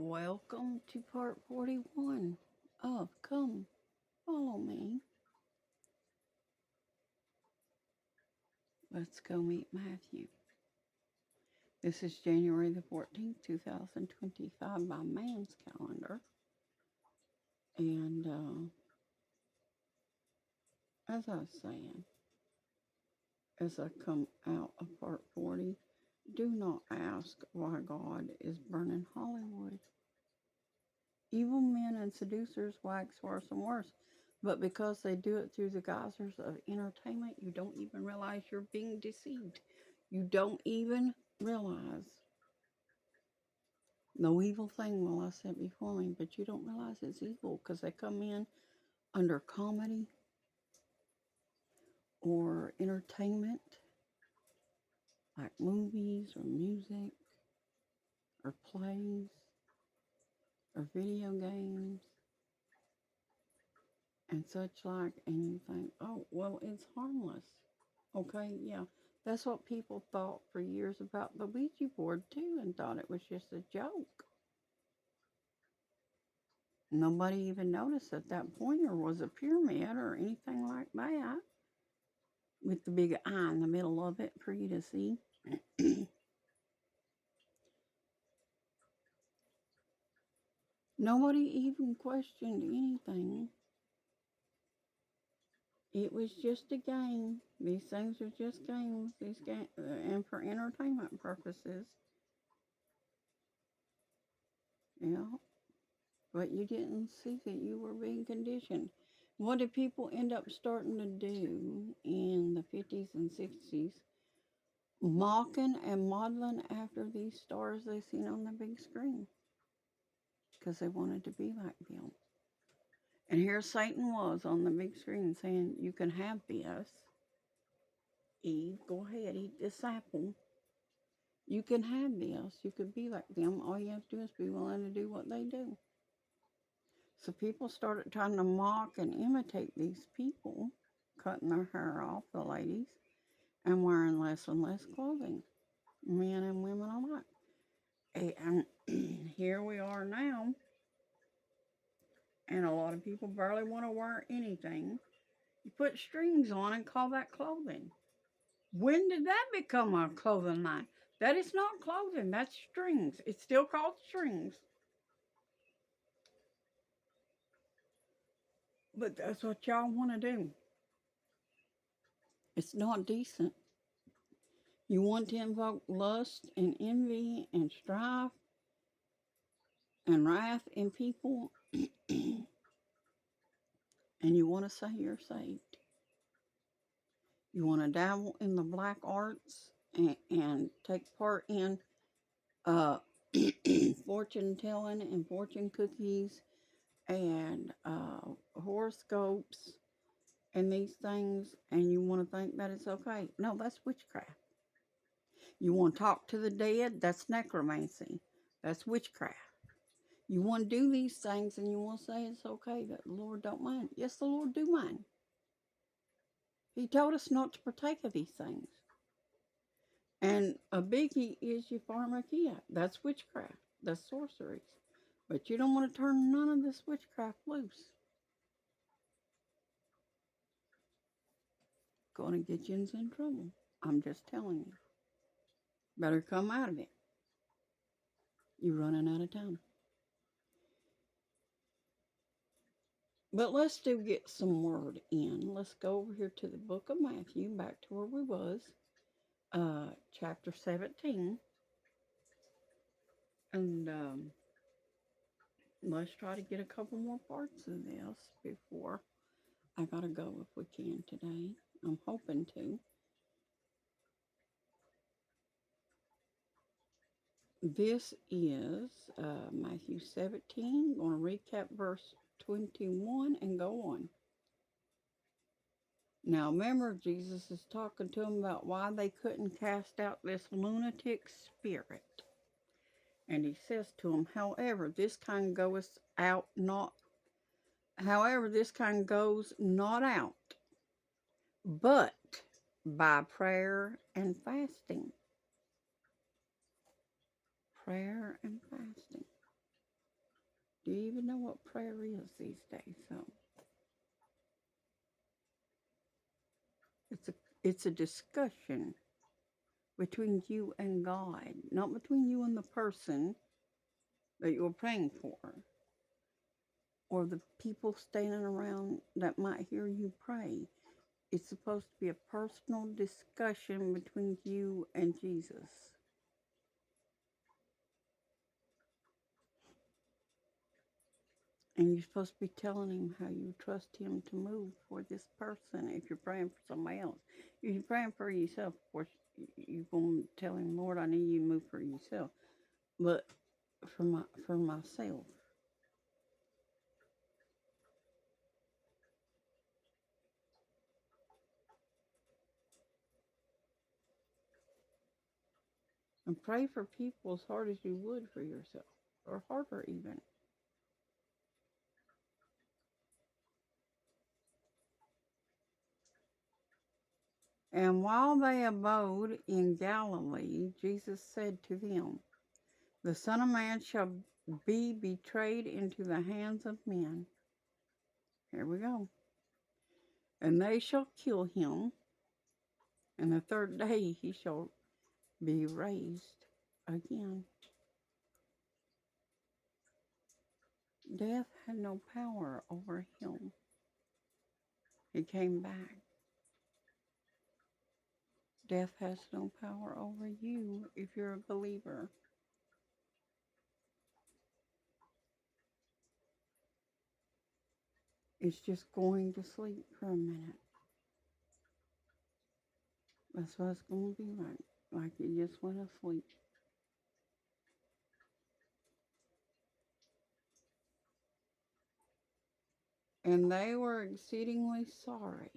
Welcome to part 41 of Come Follow Me. Let's go meet Matthew. This is January the 14th, 2025 by man's calendar. And as I was saying, as I come out of part 40, do not ask why God is burning Hollywood. Evil men and seducers wax worse and worse. But because they do it through the geysers of entertainment, you don't even realize you're being deceived. You don't even realize. No evil thing will I set before me, but you don't realize it's evil because they come in under comedy or entertainment, like movies or music or plays or video games and such like, and you think, oh, well, it's harmless. Okay, yeah. That's what people thought for years about the Ouija board, too, and thought it was just a joke. Nobody even noticed that that pointer was a pyramid or anything like that, with the big eye in the middle of it for you to see. Nobody even questioned anything. It was just a game. These things are just games. And for entertainment purposes. Yeah. But you didn't see that you were being conditioned. What did people end up starting to do in the 50s and 60s? Mocking and modeling after these stars they seen on the big screen because they wanted to be like them. And here Satan was on the big screen saying, you can have this. Eve, go ahead, eat this apple. You can have this. You could be like them. All you have to do is be willing to do what they do. So people started trying to mock and imitate these people, cutting their hair off, the ladies, and wearing less and less clothing, men and women alike. And here we are now, and a lot of people barely want to wear anything. You put strings on and call that clothing. When did that become a clothing line? That is not clothing, that's strings. It's still called strings. But that's what y'all want to do. It's not decent. You want to invoke lust and envy and strife and wrath in people, and you want to say you're saved. You want to dabble in the black arts and take part in fortune telling and fortune cookies and horoscopes and these things, and you want to think that it's okay. No, that's witchcraft. You want to talk to the dead, that's necromancy. That's witchcraft. You want to do these things and you want to say it's okay, that the Lord don't mind. Yes, the Lord do mind. He told us not to partake of these things. And a biggie is your pharmakia. That's witchcraft. That's sorceries. But you don't want to turn none of this witchcraft loose. Going to get you in trouble. I'm just telling you. Better come out of it. You're running out of time. But let's do get some word in. Let's go over here to the book of Matthew, back to where we was. Chapter 17. And let's try to get a couple more parts of this before I gotta go if we can today. I'm hoping to. This is Matthew 17. I'm going to recap verse 21 and go on. Now remember, Jesus is talking to them about why they couldn't cast out this lunatic spirit. And he says to them, however, this kind goes not out, but by prayer and fasting. Prayer and fasting. Do you even know what prayer is these days? So it's a discussion between you and God, not between you and the person that you're praying for, or the people standing around that might hear you pray. It's supposed to be a personal discussion between you and Jesus. And you're supposed to be telling him how you trust him to move for this person if you're praying for somebody else. If you're praying for yourself, of course, you're going to tell him, Lord, I need you to move for yourself. But for myself, and pray for people as hard as you would for yourself, or harder even. And while they abode in Galilee, Jesus said to them, the Son of Man shall be betrayed into the hands of men. Here we go. And they shall kill him, and the third day he shall be raised again. Death had no power over him. He came back. Death has no power over you if you're a believer. It's just going to sleep for a minute. That's what it's going to be like you just went asleep. And they were exceedingly sorry.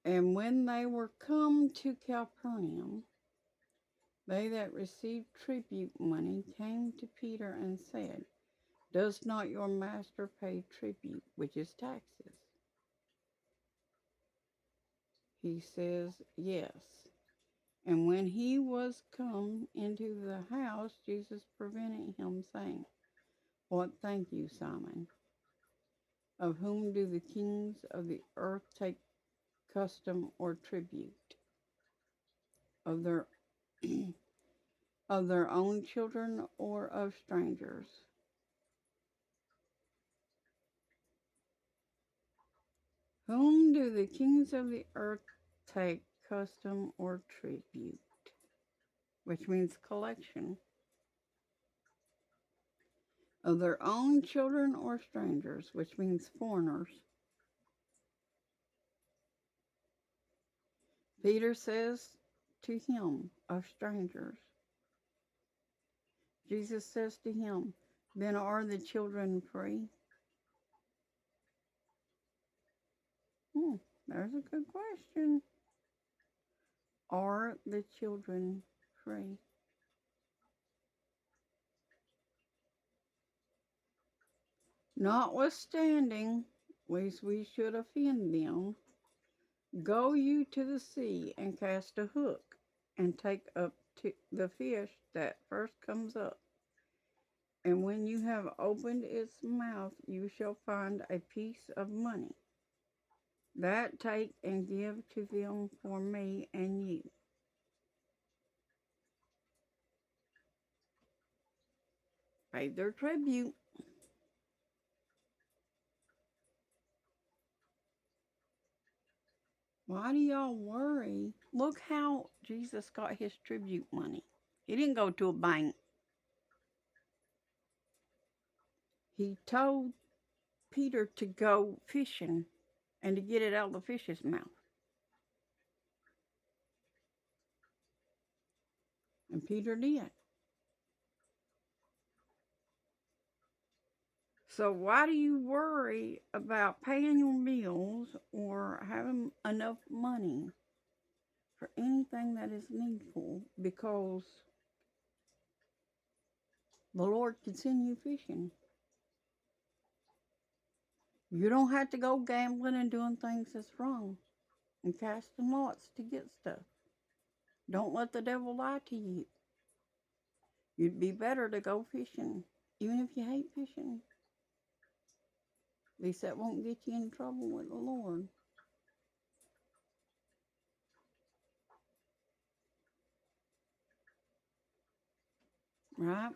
And when they were come to Capernaum, they that received tribute money came to Peter and said, does not your master pay tribute, which is taxes? He says, yes. And when he was come into the house, Jesus prevented him, saying, what think you, Simon? Of whom do the kings of the earth take custom or tribute? Of their of their own children or of strangers? Whom do the kings of the earth take custom or tribute? Which means collection. Of their own children or strangers, which means foreigners. Peter says to him, of strangers. Jesus says to him, then are the children free? There's a good question. Are the children free? Notwithstanding, lest we should offend them, go you to the sea and cast a hook, and take up the fish that first comes up. And when you have opened its mouth, you shall find a piece of money. That take and give to them for me and you. Pay their tribute. Why do y'all worry? Look how Jesus got his tribute money. He didn't go to a bank. He told Peter to go fishing and to get it out of the fish's mouth. And Peter did. So why do you worry about paying your bills or having enough money for anything that is needful? Because the Lord can send you fishing. You don't have to go gambling and doing things that's wrong. and casting lots to get stuff. Don't let the devil lie to you. You'd be better to go fishing, even if you hate fishing. At least that won't get you in trouble with the Lord. Right?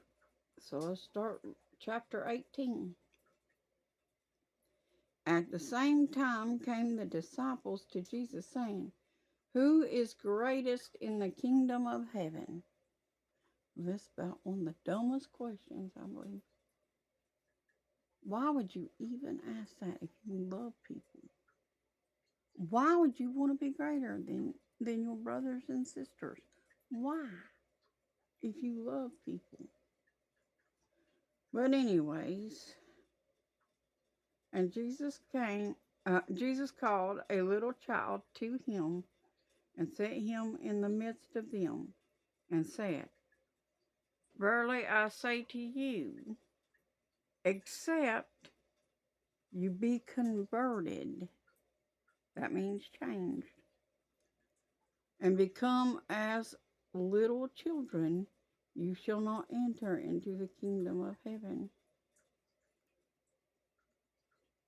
So let's start chapter 18. At the same time came the disciples to Jesus, saying, "Who is greatest in the kingdom of heaven?" This is about one of the dumbest questions, I believe. Why would you even ask that if you love people? Why would you want to be greater than your brothers and sisters? Why? If you love people. But anyways, and Jesus called a little child to him and set him in the midst of them and said, "Verily I say to you, except you be converted," that means changed, "and become as little children, you shall not enter into the kingdom of heaven."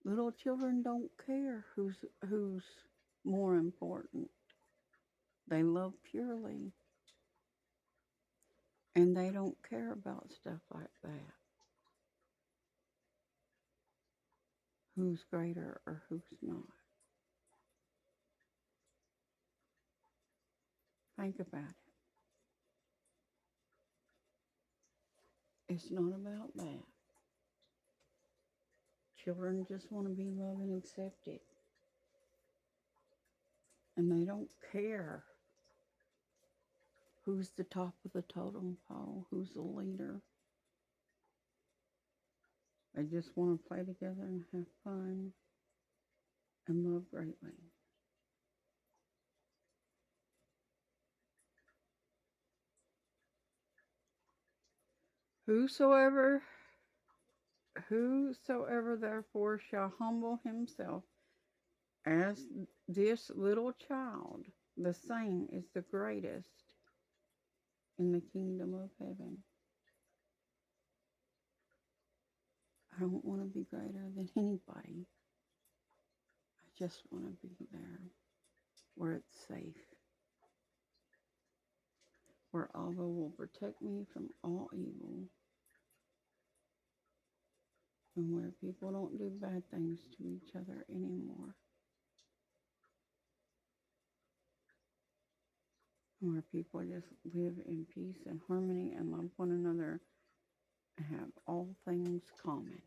Little children don't care who's more important. They love purely, and they don't care about stuff like that. Who's greater or who's not. Think about it. It's not about that. Children just want to be loved and accepted. And they don't care who's the top of the totem pole, who's the leader. They just want to play together and have fun and love greatly. Whosoever therefore shall humble himself as this little child, the same is the greatest in the kingdom of heaven. I don't want to be greater than anybody. I just want to be there where it's safe, where Allah will protect me from all evil, and where people don't do bad things to each other anymore, and where people just live in peace and harmony and love one another and have all things common.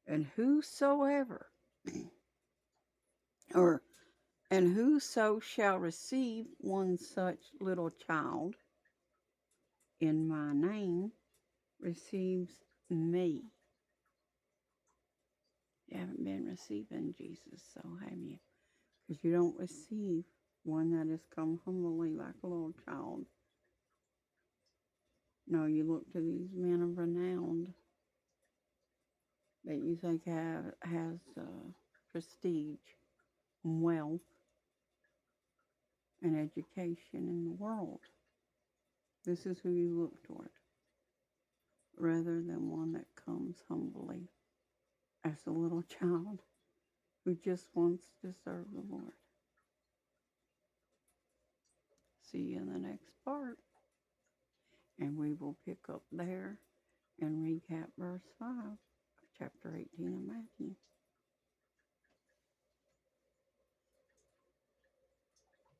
And whosoever or and whoso shall receive one such little child in my name receives me. You haven't been receiving Jesus, so have you? Because you don't receive one that has come humbly like a little child. No, you look to these men of renown that you think has prestige and wealth and education in the world. This is who you look toward, rather than one that comes humbly as a little child who just wants to serve the Lord. See you in the next part, and we will pick up there and recap verse 5 of chapter 18 of Matthew.